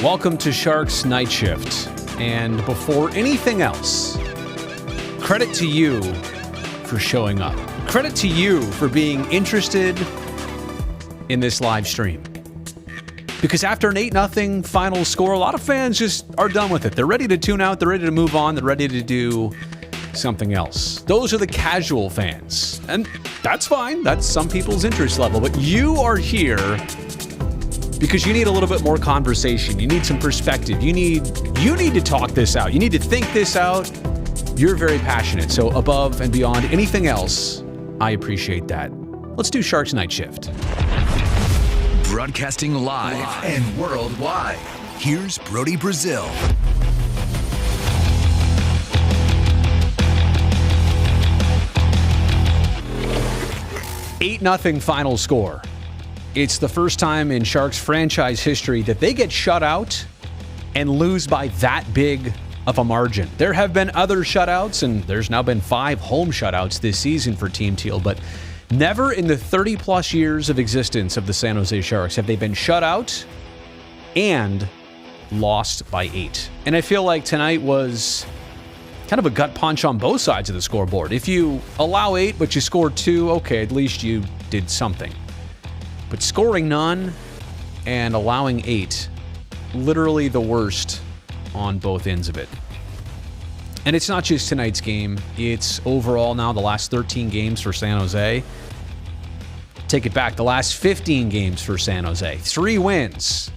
Welcome to Sharks Night Shift. And before anything else, credit to you for showing up. Credit to you for being interested in this live stream. Because after an 8-0 final score, a lot of fans just are done with it. They're ready to tune out. They're ready to move on. They're ready to do something else. Those are the casual fans. And that's fine. That's some people's interest level. But you are here because you need a little bit more conversation. You need some perspective. You need to talk this out. You need to think this out. You're very passionate. So above and beyond anything else, I appreciate that. Let's do Sharks Night Shift. Broadcasting live and worldwide. Here's Brody Brazil. 8-0 final score. It's the first time in Sharks franchise history that they get shut out and lose by that big of a margin. There have been other shutouts, and there's now been 5 home shutouts this season for Team Teal, but never in the 30-plus years of existence of the San Jose Sharks have they been shut out and lost by 8. And I feel like tonight was kind of a gut punch on both sides of the scoreboard. If you allow 8, but you score 2, okay, at least you did something. But scoring none and allowing 8, literally the worst on both ends of it. And it's not just tonight's game. It's overall now the last 13 games for San Jose. Take it back. The last 15 games for San Jose. 3 wins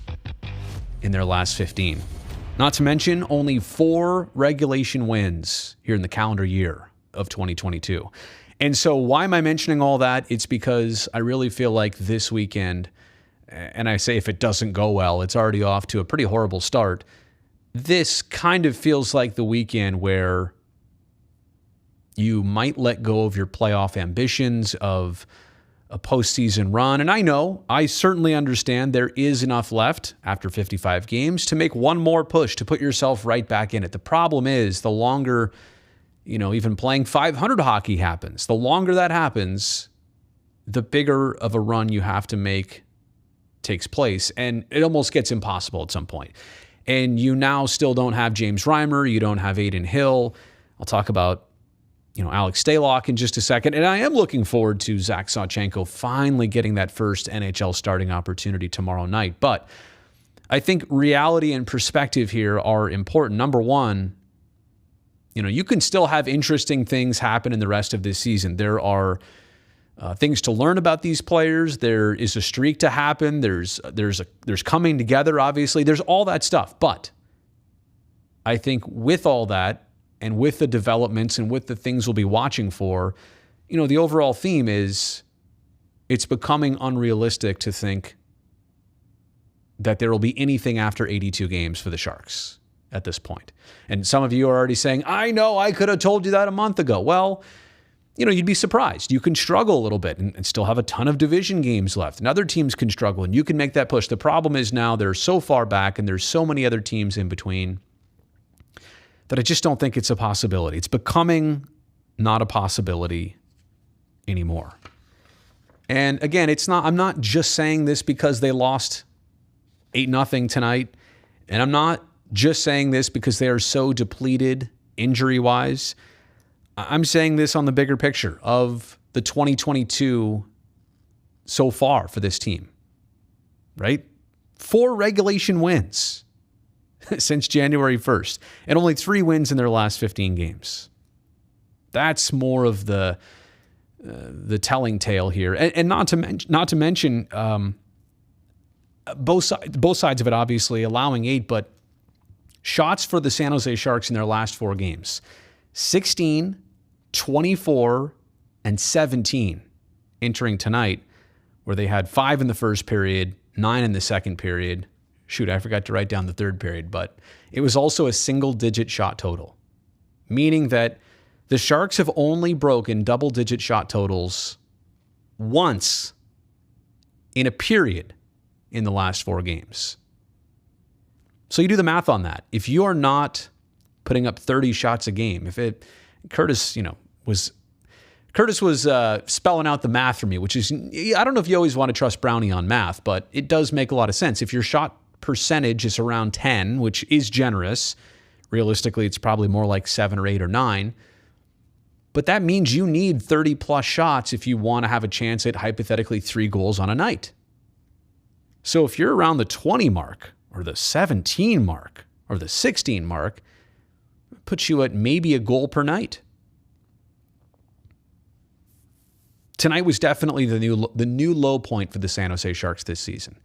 in their last 15. Not to mention only 4 regulation wins here in the calendar year of 2022. And so why am I mentioning all that? It's because I really feel like this weekend, and I say if it doesn't go well, it's already off to a pretty horrible start. This kind of feels like the weekend where you might let go of your playoff ambitions of a postseason run. And I certainly understand there is enough left after 55 games to make one more push to put yourself right back in it. The problem is the longer, even playing 500 hockey happens, the longer that happens, the bigger of a run you have to make takes place. And it almost gets impossible at some point. And you now still don't have James Reimer. You don't have Adin Hill. I'll talk about, Alex Stalock in just a second. And I am looking forward to Zach Sawchenko finally getting that first NHL starting opportunity tomorrow night. But I think reality and perspective here are important. Number one, you can still have interesting things happen in the rest of this season. There are things to learn about these players. There is a streak to happen. There's coming together, obviously. There's all that stuff. But I think with all that and with the developments and with the things we'll be watching for, the overall theme is it's becoming unrealistic to think that there will be anything after 82 games for the Sharks at this point. And some of you are already saying, I know, I could have told you that a month ago. Well, you'd be surprised. You can struggle a little bit and still have a ton of division games left. And other teams can struggle, and you can make that push. The problem is now they're so far back, and there's so many other teams in between that I just don't think it's a possibility. It's becoming not a possibility anymore. And again, I'm not just saying this because they lost 8-0 tonight, and I'm not just saying this because they are so depleted injury-wise. I'm saying this on the bigger picture of the 2022 so far for this team, right? 4 regulation wins since January 1st, and only 3 wins in their last 15 games. That's more of the telling tale here, and not to mention both sides of it. Obviously, allowing 8, but shots for the San Jose Sharks in their last 4 games: 16, 24, and 17 entering tonight, where they had 5 in the first period, 9 in the second period. Shoot, I forgot to write down the third period, but it was also a single-digit shot total, meaning that the Sharks have only broken double-digit shot totals once in a period in the last 4 games. So you do the math on that. If you are not putting up 30 shots a game, Curtis was spelling out the math for me, which is, I don't know if you always want to trust Brownie on math, but it does make a lot of sense. If your shot percentage is around 10, which is generous. Realistically, it's probably more like 7 or 8 or 9. But that means you need 30 plus shots if you want to have a chance at hypothetically 3 goals on a night. So if you're around the 20 mark or the 17 mark or the 16 mark, it puts you at maybe a goal per night. Tonight was definitely the new low point for the San Jose Sharks this season.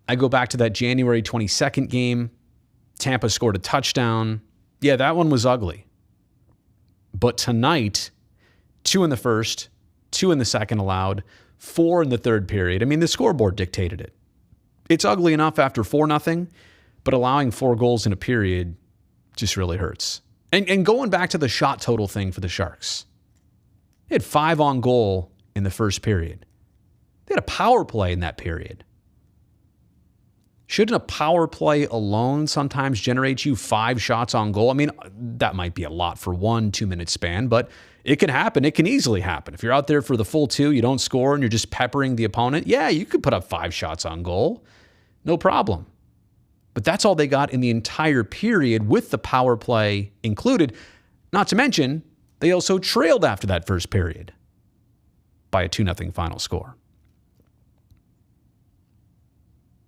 I go back to that January 22nd game. Tampa scored a touchdown. Yeah, that one was ugly. But tonight, 2 in the first, 2 in the second allowed, 4 in the third period. I mean, the scoreboard dictated it. It's ugly enough after 4-0, but allowing 4 goals in a period just really hurts. And going back to the shot total thing for the Sharks, they had 5 on goal in the first period. They had a power play in that period. Shouldn't a power play alone sometimes generate you 5 shots on goal? I mean, that might be a lot for 1 2-minute span, but it can happen. It can easily happen. If you're out there for the full 2, you don't score, and you're just peppering the opponent, yeah, you could put up 5 shots on goal. No problem. But that's all they got in the entire period with the power play included. Not to mention, they also trailed after that first period by a 2-0 final score.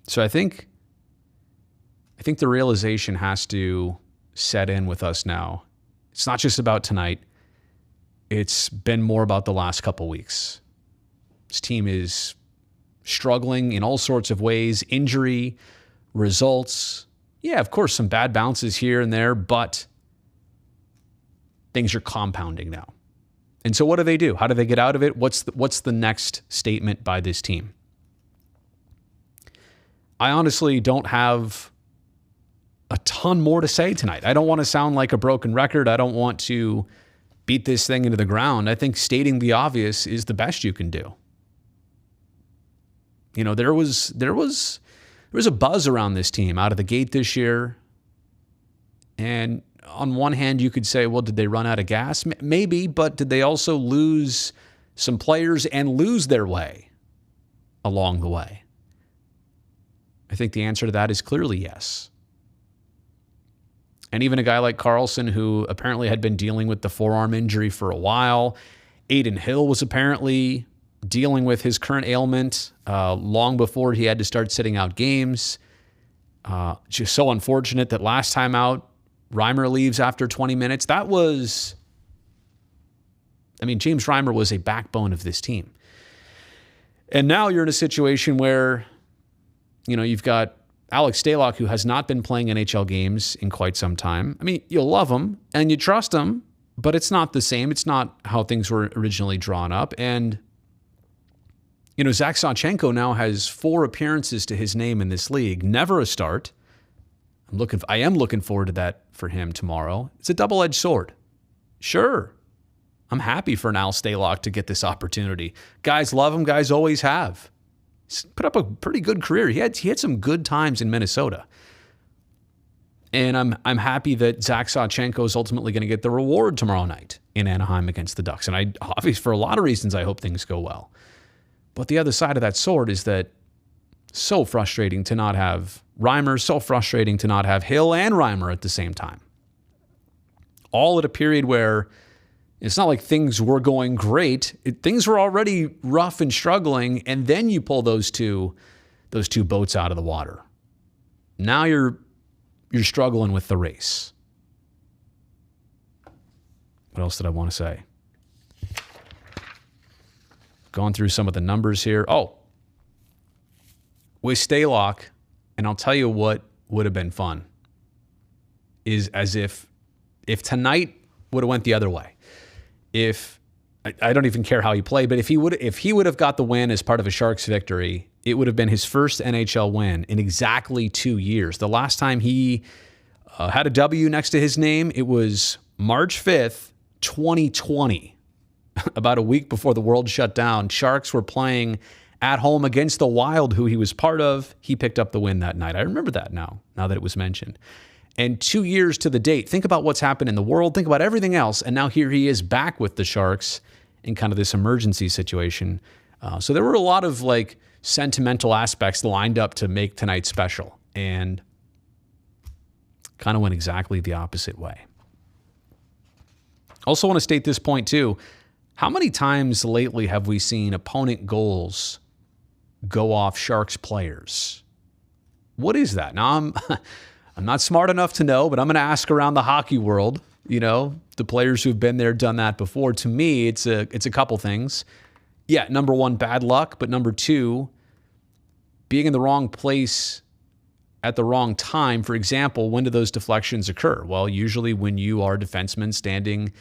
So I think the realization has to set in with us now. It's not just about tonight. It's been more about the last couple weeks. This team is struggling in all sorts of ways. Injury, results. Yeah, of course, some bad bounces here and there, but things are compounding now. And so what do they do? How do they get out of it? What's the next statement by this team? I honestly don't have a ton more to say tonight. I don't want to sound like a broken record. I don't want to beat this thing into the ground. I think stating the obvious is the best you can do. You know, there was a buzz around this team out of the gate this year. And on one hand, you could say, well, did they run out of gas? Maybe, but did they also lose some players and lose their way along the way? I think the answer to that is clearly yes. And even a guy like Carlson, who apparently had been dealing with the forearm injury for a while. Aiden Hill was apparently dealing with his current ailment long before he had to start sitting out games. Just so unfortunate that last time out, Reimer leaves after 20 minutes. James Reimer was a backbone of this team. And now you're in a situation where, you know, you've got Alex Stalock, who has not been playing NHL games in quite some time. I mean, you'll love him and you trust him, but it's not the same. It's not how things were originally drawn up. And, you know, Zach Sawchenko now has 4 appearances to his name in this league. Never a start. I am looking forward to that for him tomorrow. It's a double-edged sword. Sure, I'm happy for an Al Stalock to get this opportunity. Guys love him. Guys always have. He's put up a pretty good career. He had some good times in Minnesota. And I'm happy that Zach Sawchenko is ultimately going to get the reward tomorrow night in Anaheim against the Ducks. And obviously, for a lot of reasons, I hope things go well. But the other side of that sword is that so frustrating to not have Reimer, so frustrating to not have Hill and Reimer at the same time. All at a period where it's not like things were going great. Things were already rough and struggling, and then you pull those two boats out of the water. Now you're struggling with the race. What else did I want to say? Going through some of the numbers here. Oh, with Stalock, and I'll tell you what would have been fun, is as if tonight would have went the other way. If I don't even care how he played, but if he would have got the win as part of a Sharks victory, it would have been his first NHL win in exactly 2 years. The last time he had a W next to his name, it was March 5th, 2020. About a week before the world shut down, Sharks were playing at home against the Wild, who he was part of. He picked up the win that night. I remember that now that it was mentioned. And 2 years to the date, think about what's happened in the world, think about everything else, and now here he is back with the Sharks in kind of this emergency situation. So there were a lot of sentimental aspects lined up to make tonight special. and kind of went exactly the opposite way. Also want to state this point too. How many times lately have we seen opponent goals go off Sharks players? What is that? Now, I'm not smart enough to know, but I'm going to ask around the hockey world, the players who've been there, done that before. To me, it's a couple things. Yeah, number one, bad luck, but number two, being in the wrong place at the wrong time. For example, when do those deflections occur? Well, usually when you are a defenseman standing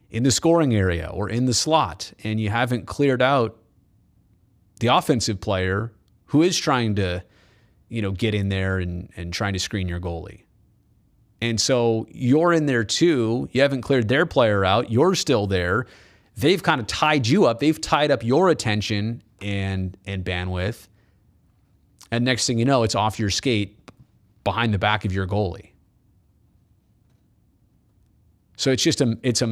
in the scoring area or in the slot and you haven't cleared out the offensive player who is trying to, get in there and trying to screen your goalie. And so you're in there too. You haven't cleared their player out. You're still there. They've kind of tied you up. They've tied up your attention and bandwidth. And next thing you know, it's off your skate behind the back of your goalie. So it's a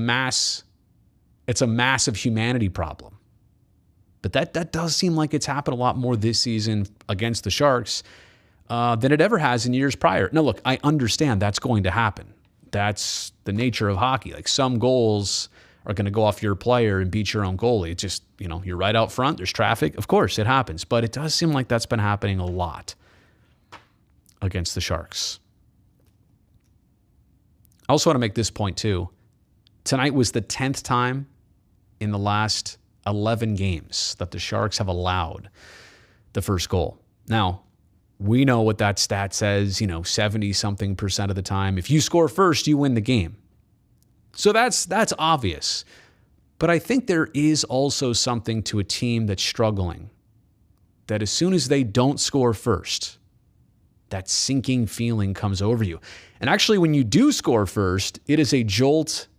massive humanity problem. But that does seem like it's happened a lot more this season against the Sharks than it ever has in years prior. Now, look, I understand that's going to happen. That's the nature of hockey. Like, some goals are going to go off your player and beat your own goalie. It's just, you're right out front. There's traffic. Of course, it happens. But it does seem like that's been happening a lot against the Sharks. I also want to make this point too. Tonight was the 10th time in the last 11 games that the Sharks have allowed the first goal. Now, we know what that stat says, 70-something% of the time. If you score first, you win the game. So that's obvious. But I think there is also something to a team that's struggling, that as soon as they don't score first, that sinking feeling comes over you. And actually, when you do score first, it is a jolt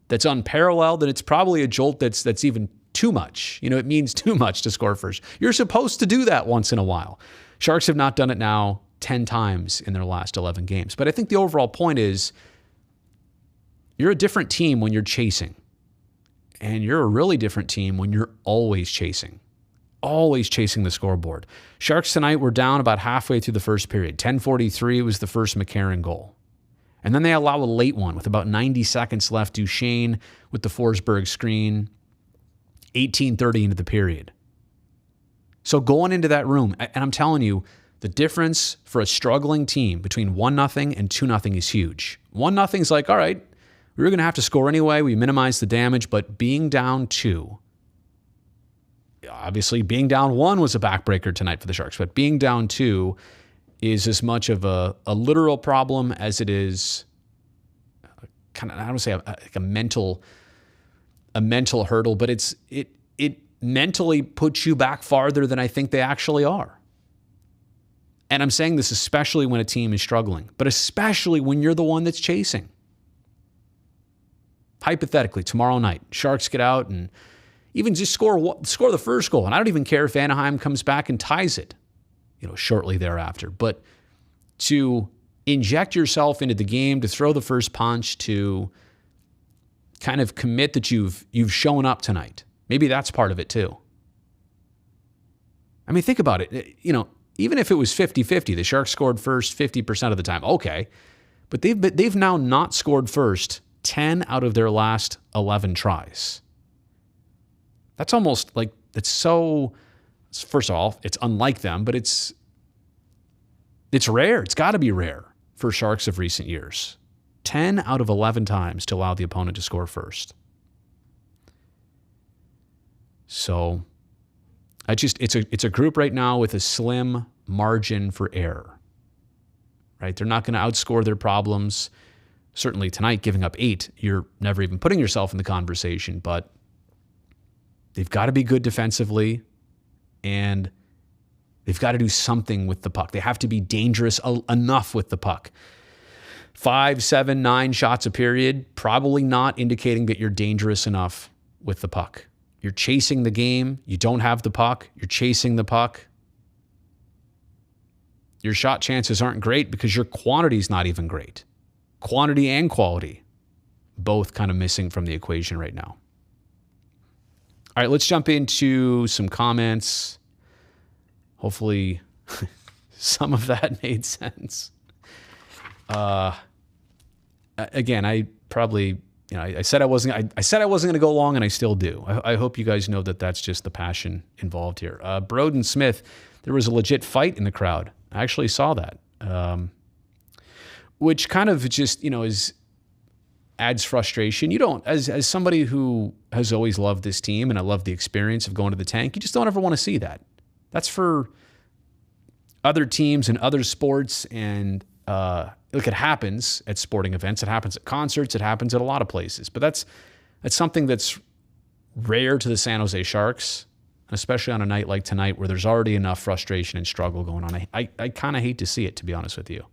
that's unparalleled, and it's probably a jolt that's even too much. It means too much to score first. You're supposed to do that once in a while. Sharks have not done it now 10 times in their last 11 games. But I think the overall point is you're a different team when you're chasing. And you're a really different team when you're always chasing the scoreboard. Sharks tonight were down about halfway through the first period. 10:43 was the first McCarron goal. And then they allow a late one with about 90 seconds left. Duchesne with the Forsberg screen. 18:30 into the period. So going into that room, and I'm telling you, the difference for a struggling team between 1-0 and 2-0 is huge. 1-0 is like, all right, we were going to have to score anyway. We minimized the damage, but being down 2, obviously being down 1 was a backbreaker tonight for the Sharks, but being down 2 is as much of a literal problem as it is kind of, I don't want to say a mental hurdle, but it mentally puts you back farther than I think they actually are. And I'm saying this especially when a team is struggling, but especially when you're the one that's chasing. Hypothetically, tomorrow night, Sharks get out and even just score the first goal. And I don't even care if Anaheim comes back and ties it, shortly thereafter. But to inject yourself into the game, to throw the first punch, to kind of commit that you've shown up tonight. Maybe that's part of it too. I mean, think about it. Even if it was 50-50, the Sharks scored first 50% of the time. Okay. But they've now not scored first 10 out of their last 11 tries. That's almost like, first of all, it's unlike them, but it's rare. It's got to be rare for Sharks of recent years. 10 out of 11 times to allow the opponent to score first. So it's a group right now with a slim margin for error. Right? They're not going to outscore their problems. Certainly tonight, giving up 8, you're never even putting yourself in the conversation, but they've got to be good defensively, and they've got to do something with the puck. They have to be dangerous enough with the puck. 5, 7, 9 shots a period, probably not indicating that you're dangerous enough with the puck. You're chasing the game. You don't have the puck. You're chasing the puck. Your shot chances aren't great because your quantity is not even great. Quantity and quality, both kind of missing from the equation right now. All right, let's jump into some comments. Hopefully, some of that made sense. Again, I probably, I said I wasn't going to go long, and I still do. I hope you guys know that that's just the passion involved here. Broden Smith, there was a legit fight in the crowd. I actually saw that, which kind of just, adds frustration. You don't, as somebody who has always loved this team, and I love the experience of going to the tank, you just don't ever want to see that. That's for other teams and other sports, and look, it happens at sporting events, it happens at concerts, it happens at a lot of places. But that's something that's rare to the San Jose Sharks, especially on a night like tonight where there's already enough frustration and struggle going on. I kind of hate to see it, to be honest with you.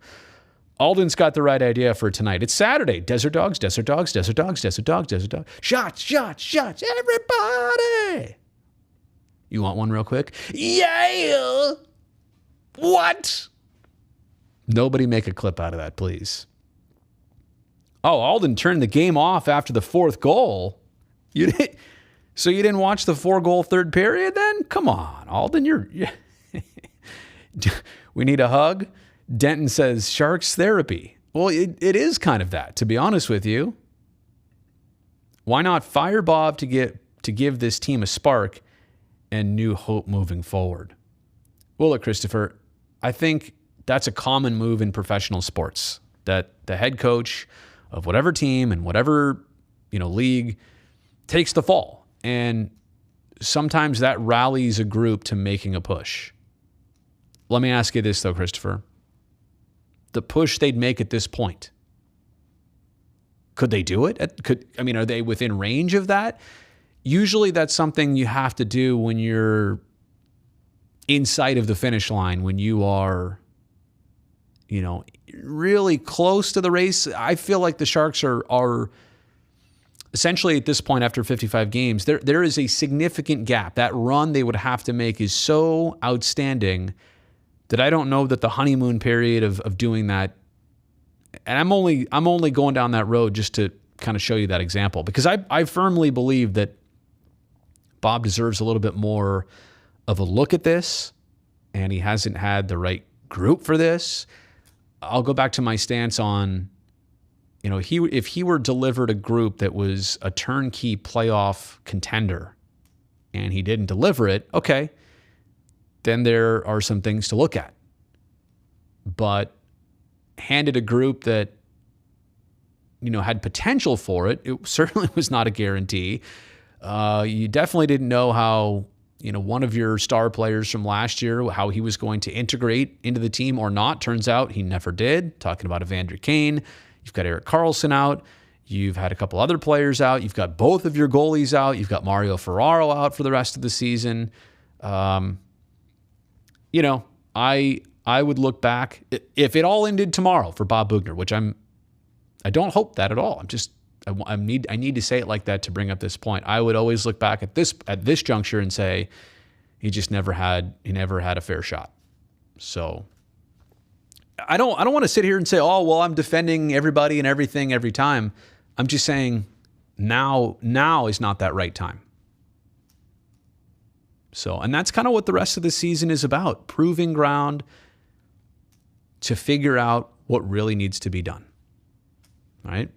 Alden's got the right idea for tonight. It's Saturday. Desert Dogs, Desert Dogs, Desert Dogs, Desert Dogs, Desert Dogs. Shots, shots, shots, everybody. You want one real quick? Yeah. What? Nobody make a clip out of that, please. Oh, Alden turned the game off after the fourth goal. So you didn't watch the 4-goal third period then? Come on, Alden, we need a hug. Denton says, Sharks therapy. Well, it is kind of that, to be honest with you. Why not fire Bob to give this team a spark and new hope moving forward? Well, look, Christopher, I think that's a common move in professional sports, that the head coach of whatever team and whatever, league takes the fall. And sometimes that rallies a group to making a push. Let me ask you this, though, Christopher. The push they'd make at this point, could they do it? Are they within range of that? Usually that's something you have to do when you're in sight of the finish line, when you are, really close to the race. I feel like the Sharks are essentially at this point after 55 games, there is a significant gap. That run they would have to make is so outstanding that I don't know that the honeymoon period of doing that, and I'm only going down that road just to kind of show you that example, because I firmly believe that Bob deserves a little bit more of a look at this, and he hasn't had the right group for this. I'll go back to my stance on, if he were delivered a group that was a turnkey playoff contender and he didn't deliver it, okay, then there are some things to look at. But handed a group that, had potential for it, it certainly was not a guarantee. You definitely didn't know how, one of your star players from last year, how he was going to integrate into the team or not. Turns out he never did. Talking about Evander Kane. You've got Erik Karlsson out. You've had a couple other players out. You've got both of your goalies out. You've got Mario Ferraro out for the rest of the season. I would look back if it all ended tomorrow for Bob Boughner, which I don't hope that at all. I need to say it like that to bring up this point. I would always look back at this juncture and say he never had a fair shot. So I don't want to sit here and say, oh, well, I'm defending everybody and everything every time. I'm just saying now is not that right time. So, and that's kind of what the rest of the season is about, proving ground to figure out what really needs to be done. All right?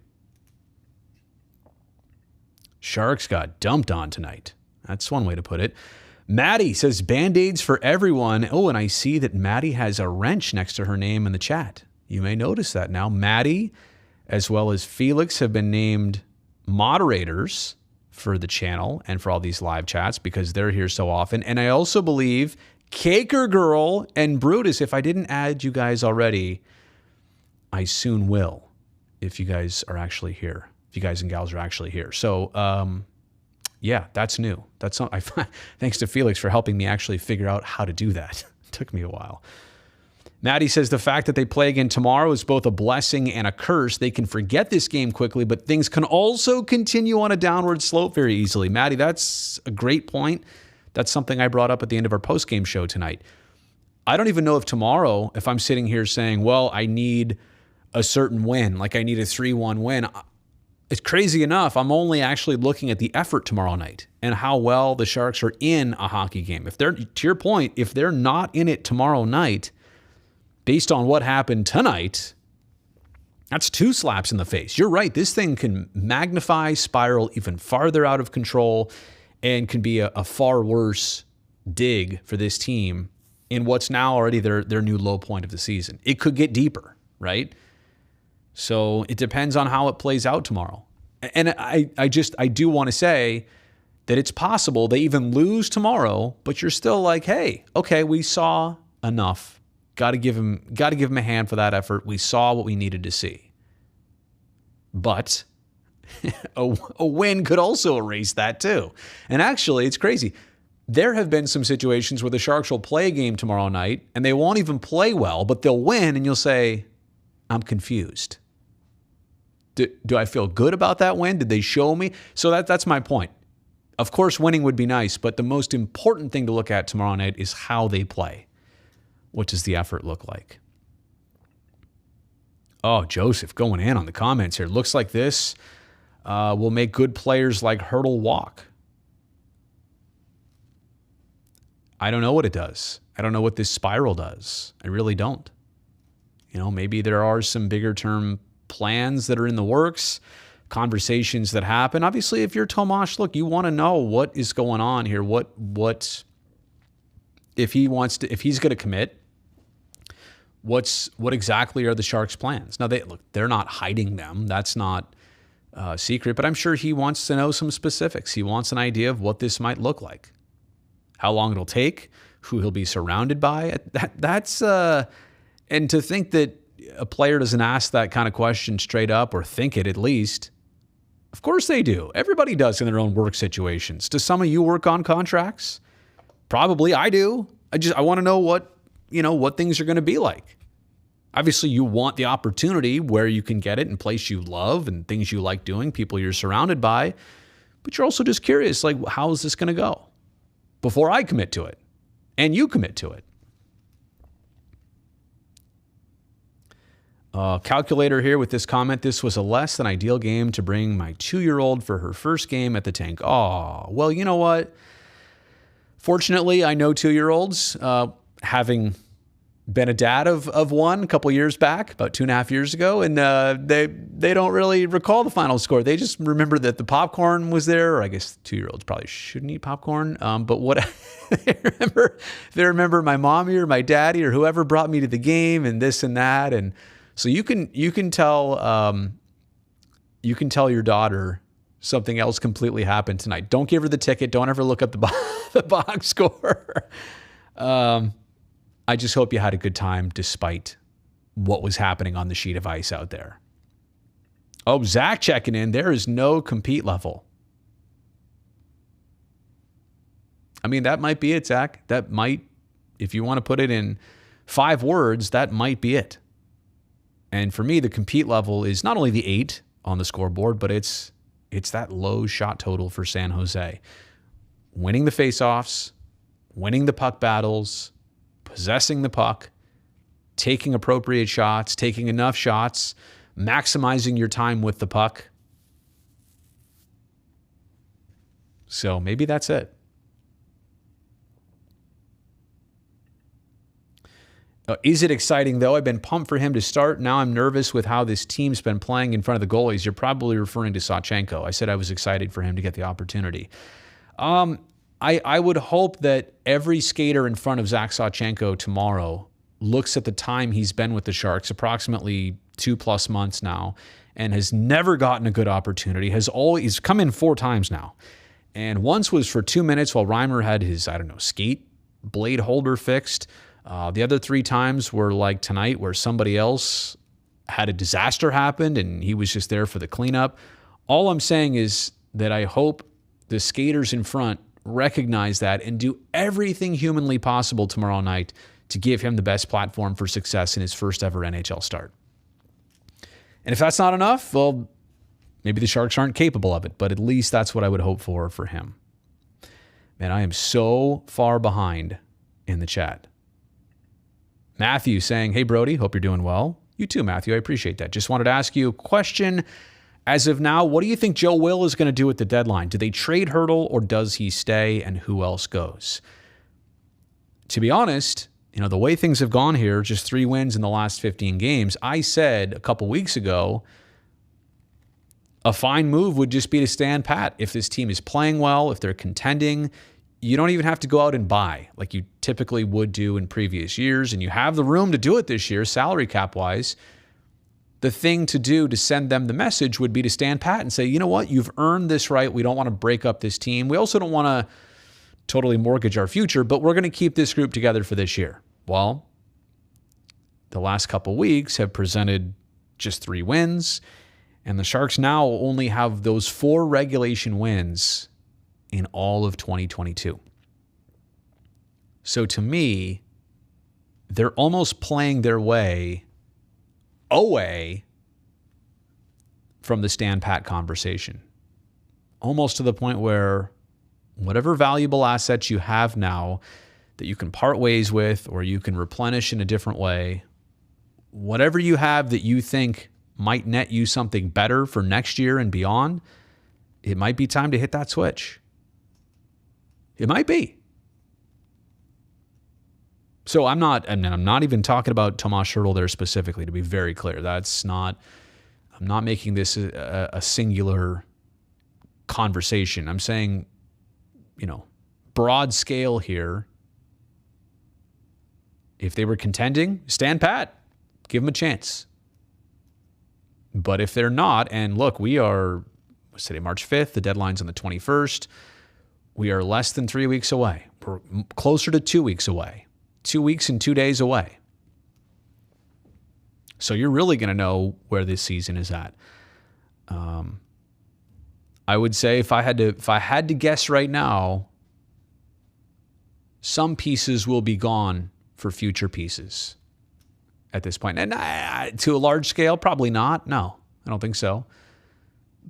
Sharks got dumped on tonight. That's one way to put it. Maddie says Band-Aids for everyone. Oh, and I see that Maddie has a wrench next to her name in the chat. You may notice that now. Maddie, as well as Felix, have been named moderators for the channel and for all these live chats because they're here so often. And I also believe Caker Girl and Brutus, if I didn't add you guys already, I soon will, if you guys are actually here. If you guys and gals are actually here. So, yeah, that's new. That's not, thanks to Felix for helping me actually figure out how to do that. It took me a while. Maddie says the fact that they play again tomorrow is both a blessing and a curse. They can forget this game quickly, but things can also continue on a downward slope very easily. Maddie, that's a great point. That's something I brought up at the end of our post-game show tonight. I don't even know if tomorrow, if I'm sitting here saying, well, I need a certain win, like I need a 3-1 win. It's crazy enough, I'm only actually looking at the effort tomorrow night and how well the Sharks are in a hockey game. If they're, to your point, if they're not in it tomorrow night, based on what happened tonight, that's 2 slaps in the face. You're right. This thing can magnify, spiral even farther out of control, and can be a far worse dig for this team in what's now already their new low point of the season. It could get deeper, right? So it depends on how it plays out tomorrow. And I do want to say that it's possible they even lose tomorrow, but you're still like, hey, okay, we saw enough. Got to give him a hand for that effort. We saw what we needed to see. But a win could also erase that too. And actually, it's crazy. There have been some situations where the Sharks will play a game tomorrow night and they won't even play well, but they'll win, and you'll say, I'm confused. Do I feel good about that win? Did they show me? So that's my point. Of course, winning would be nice, but the most important thing to look at tomorrow night is how they play. What does the effort look like? Oh, Joseph going in on the comments here. Looks like this will make good players like Hurdle walk. I don't know what it does. I don't know what this spiral does. I really don't. Maybe there are some bigger term plans that are in the works, conversations that happen. Obviously, if you're Tomas, look, you want to know what is going on here. What if he's going to commit? What exactly are the Sharks' plans? Now they're not hiding them. That's not secret, but I'm sure he wants to know some specifics. He wants an idea of what this might look like, how long it'll take, who he'll be surrounded by. That's and to think that a player doesn't ask that kind of question straight up, or think it at least. Of course they do. Everybody does in their own work situations. Do some of you work on contracts? Probably. I do. I want to know what things are going to be like. Obviously, you want the opportunity where you can get it in place you love and things you like doing, people you're surrounded by. But you're also just curious, like, how is this going to go before I commit to it and you commit to it? Calculator here with this comment. This was a less than ideal game to bring my 2-year-old for her first game at the tank. Oh, well, you know what? Fortunately, I know 2-year-olds, having been a dad of one a couple years back, about 2.5 years ago, and they don't really recall the final score. They just remember that the popcorn was there, or I guess 2-year-olds probably shouldn't eat popcorn. But what they remember my mommy or my daddy or whoever brought me to the game and this and that. And so you can tell your daughter something else completely happened tonight. Don't give her the ticket. Don't ever look up the box score. I just hope you had a good time despite what was happening on the sheet of ice out there. Oh, Zach checking in. There is no compete level. I mean, that might be it, Zach. That might, if you want to put it in 5 words, that might be it. And for me, the compete level is not only the 8 on the scoreboard, but it's that low shot total for San Jose. Winning the faceoffs, winning the puck battles, possessing the puck, taking appropriate shots, taking enough shots, maximizing your time with the puck. So maybe that's it. Is it exciting, though? I've been pumped for him to start. Now I'm nervous with how this team's been playing in front of the goalies. You're probably referring to Sawchenko. I said I was excited for him to get the opportunity. I would hope that every skater in front of Zach Sawchenko tomorrow looks at the time he's been with the Sharks, approximately 2+ months now, and has never gotten a good opportunity. He's come in 4 times now. And once was for 2 minutes while Reimer had his, skate blade holder fixed. The other 3 times were like tonight, where somebody else had a disaster happen and he was just there for the cleanup. All I'm saying is that I hope the skaters in front recognize that and do everything humanly possible tomorrow night to give him the best platform for success in his first ever NHL start. And if that's not enough, well, maybe the Sharks aren't capable of it, but at least that's what I would hope for him. Man, I am so far behind in the chat. Matthew saying, hey, Brody, hope you're doing well. You too, Matthew. I appreciate that. Just wanted to ask you a question. As of now, what do you think Joe Will is going to do at the deadline? Do they trade Hurdle or does he stay, and who else goes? To be honest, The way things have gone here, just 3 wins in the last 15 games, I said a couple weeks ago, a fine move would just be to stand pat. If this team is playing well, if they're contending, you don't even have to go out and buy like you typically would do in previous years, and you have the room to do it this year, salary cap-wise. The thing to do to send them the message would be to stand pat and say, you know what, you've earned this right. We don't want to break up this team. We also don't want to totally mortgage our future, but we're going to keep this group together for this year. Well, the last couple weeks have presented just 3 wins, and the Sharks now only have those 4 regulation wins in all of 2022. So to me, they're almost playing their way away from the stand pat conversation. Almost to the point where whatever valuable assets you have now that you can part ways with or you can replenish in a different way, whatever you have that you think might net you something better for next year and beyond, it might be time to hit that switch. It might be. So I'm not even talking about Tomas Hertl there specifically, to be very clear. I'm not making this a singular conversation. I'm saying, broad scale here. If they were contending, stand pat. Give them a chance. But if they're not, and look, we are, what's today, March 5th, the deadline's on the 21st. We are less than 3 weeks away. We're closer to 2 weeks away. 2 weeks and 2 days away. So you're really going to know where this season is at. I would say if I had to guess right now, some pieces will be gone for future pieces at this point. And to a large scale, probably not. No, I don't think so.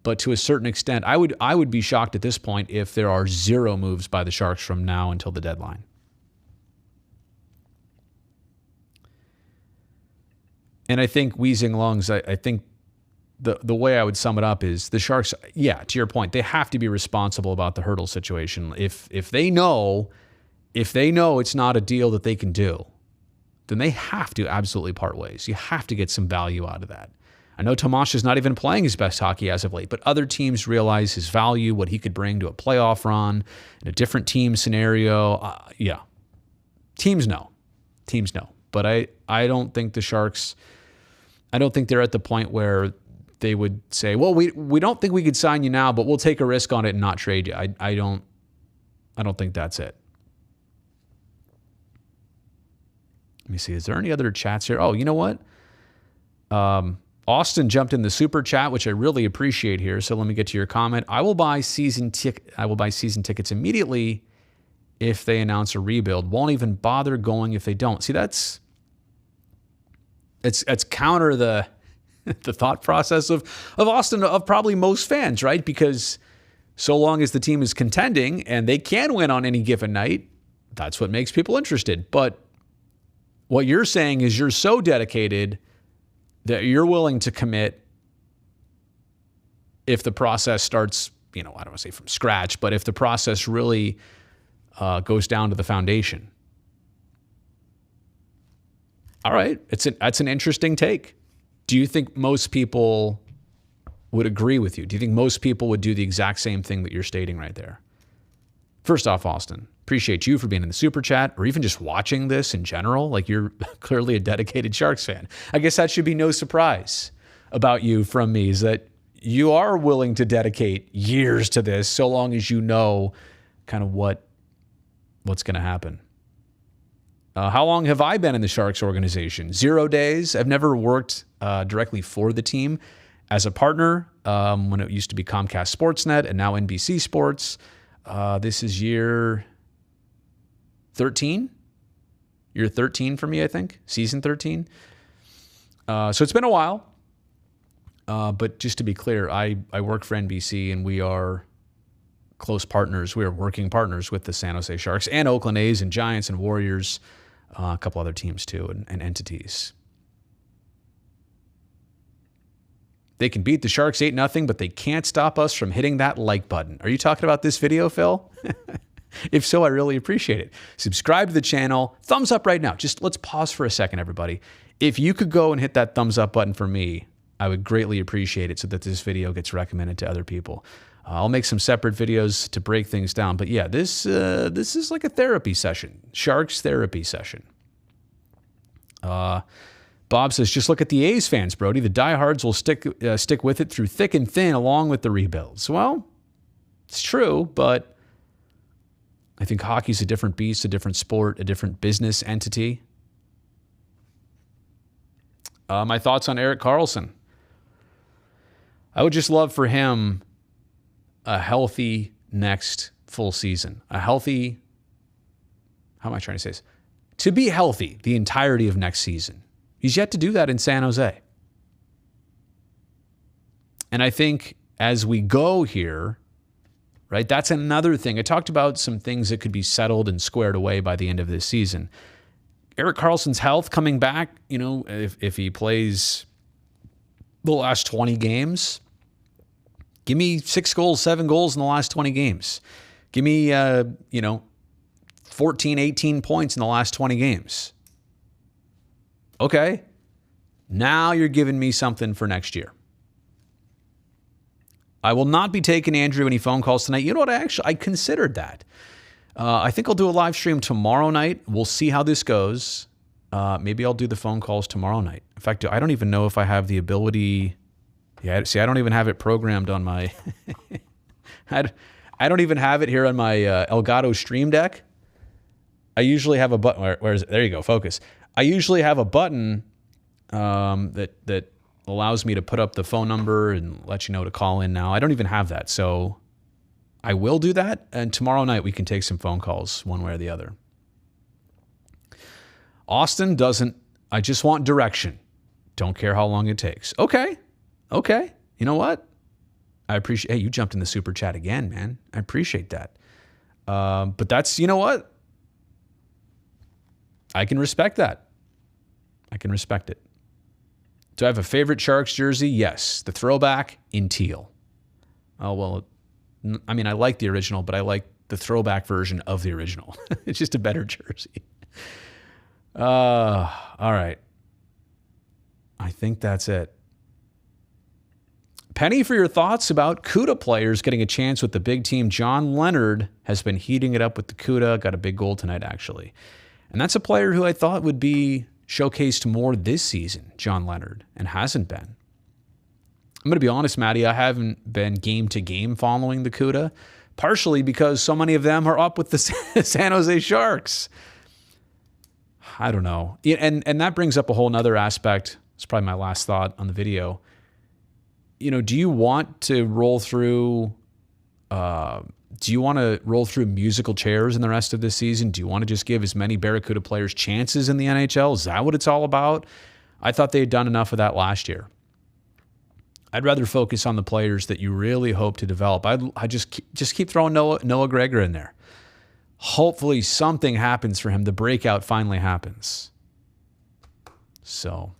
But to a certain extent, I would be shocked at this point if there are 0 moves by the Sharks from now until the deadline. And I think wheezing lungs, I think the way I would sum it up is the Sharks, yeah, to your point, they have to be responsible about the Hertl situation. If they know it's not a deal that they can do, then they have to absolutely part ways. You have to get some value out of that. I know Tomas is not even playing his best hockey as of late, but other teams realize his value, what he could bring to a playoff run, in a different team scenario. Yeah. Teams know. But I don't think the Sharks, I don't think they're at the point where they would say, well, we don't think we could sign you now, but we'll take a risk on it and not trade you. I don't think that's it. Let me see. Is there any other chats here? Oh, you know what? Austin jumped in the super chat, which I really appreciate here. So let me get to your comment. I will buy season tickets immediately if they announce a rebuild. Won't even bother going if they don't. See, it's counter the thought process of Austin, of probably most fans, right? Because so long as the team is contending and they can win on any given night, that's what makes people interested. But what you're saying is you're so dedicated that you're willing to commit if the process starts, I don't want to say from scratch, but if the process really goes down to the foundation. All right, that's an interesting take. Do you think most people would agree with you? Do you think most people would do the exact same thing that you're stating right there? First off, Austin, appreciate you for being in the super chat or even just watching this in general. Like, you're clearly a dedicated Sharks fan. I guess that should be no surprise about you from me, is that you are willing to dedicate years to this so long as you know kind of what's going to happen. How long have I been in the Sharks organization? 0 days. I've never worked directly for the team as a partner when it used to be Comcast Sportsnet and now NBC Sports. This is year 13. Year 13 for me, I think. Season 13. So it's been a while. But just to be clear, I work for NBC and we are close partners. We are working partners with the San Jose Sharks and Oakland A's and Giants and Warriors, a couple other teams too, and entities. They can beat the Sharks 8-0, but they can't stop us from hitting that like button. Are you talking about this video, Phil? If so, I really appreciate it. Subscribe to the channel. Thumbs up right now. Just let's pause for a second, everybody. If you could go and hit that thumbs up button for me, I would greatly appreciate it so that this video gets recommended to other people. I'll make some separate videos to break things down. But yeah, this is like a therapy session. Sharks therapy session. Bob says, just look at the A's fans, Brody. The diehards will stick with it through thick and thin along with the rebuilds. Well, it's true, but I think hockey's a different beast, a different sport, a different business entity. My thoughts on Erik Karlsson. I would just love for him a healthy next full season. A healthy, how am I trying to say this? To be healthy the entirety of next season. He's yet to do that in San Jose. And I think as we go here, right, that's another thing. I talked about some things that could be settled and squared away by the end of this season. Erik Karlsson's health coming back, you know, if he plays the last 20 games, give me 6 goals, 7 goals in the last 20 games. Give me, 14, 18 points in the last 20 games. Okay. Now you're giving me something for next year. I will not be taking Andrew any phone calls tonight. You know what? I considered that. I think I'll do a live stream tomorrow night. We'll see how this goes. Maybe I'll do the phone calls tomorrow night. In fact, I don't even know if I have the ability. Yeah, see, I don't even have it programmed on my. I don't even have it here on my Elgato Stream Deck. I usually have a button. Where is it? There you go. Focus. I usually have a button that allows me to put up the phone number and let you know to call in now. I don't even have that. So I will do that. And tomorrow night we can take some phone calls one way or the other. Austin doesn't. I just want direction. Don't care how long it takes. Okay. You know what? I appreciate. Hey, you jumped in the super chat again, man. I appreciate that. But that's, you know what? I can respect that. I can respect it. Do I have a favorite Sharks jersey? Yes. The throwback in teal. Oh, well, I mean, I like the original, but I like the throwback version of the original. It's just a better jersey. All right. I think that's it. Penny, for your thoughts about CUDA players getting a chance with the big team. John Leonard has been heating it up with the CUDA. Got a big goal tonight, actually. And that's a player who I thought would be showcased more this season, John Leonard, and hasn't been. I'm going to be honest, Maddie, I haven't been game to game following the CUDA, partially because so many of them are up with the San Jose Sharks. I don't know. And that brings up a whole nother aspect. It's probably my last thought on the video. You know, do you want to roll through musical chairs in the rest of this season? Do you want to just give as many Barracuda players chances in the NHL? Is that what it's all about? I thought they had done enough of that last year. I'd rather focus on the players that you really hope to develop. I just keep throwing Noah Gregor in there. Hopefully something happens for him. The breakout finally happens. So,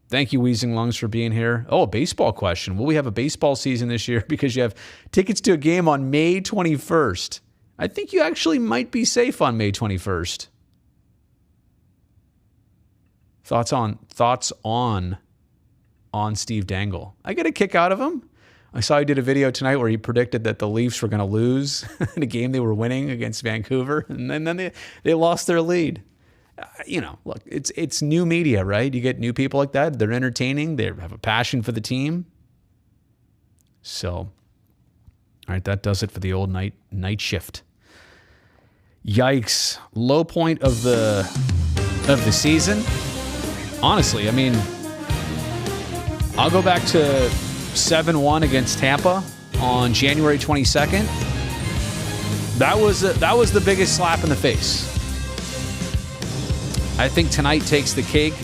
thank you, Wheezing Lungs, for being here. Oh, a baseball question. Will we have a baseball season this year? Because you have tickets to a game on May 21st. I think you actually might be safe on May 21st. Thoughts on Steve Dangle. I get a kick out of him. I saw he did a video tonight where he predicted that the Leafs were going to lose in a game they were winning against Vancouver, and then they lost their lead. Look, it's new media, right? You get new people like that. They're entertaining. They have a passion for the team. So, all right, that does it for the old night shift. Yikes. Low point of the season. Honestly, I mean, I'll go back to 7-1 against Tampa on January 22nd. That was the biggest slap in the face. I think tonight takes the cake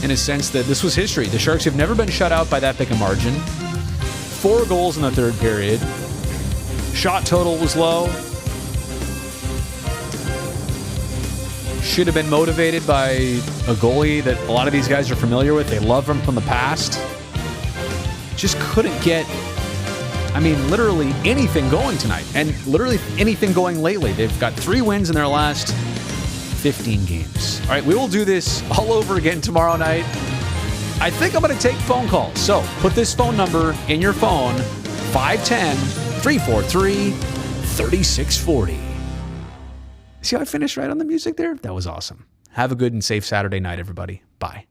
in a sense that this was history. The Sharks have never been shut out by that big a margin. 4 goals in the third period. Shot total was low. Should have been motivated by a goalie that a lot of these guys are familiar with. They love him from the past. Just couldn't get I mean, literally anything going tonight, and literally anything going lately. They've got 3 wins in their last 15 games. All right, we will do this all over again tomorrow night. I think I'm going to take phone calls. So put this phone number in your phone, 510-343-3640. See how I finished right on the music there? That was awesome. Have a good and safe Saturday night, everybody. Bye.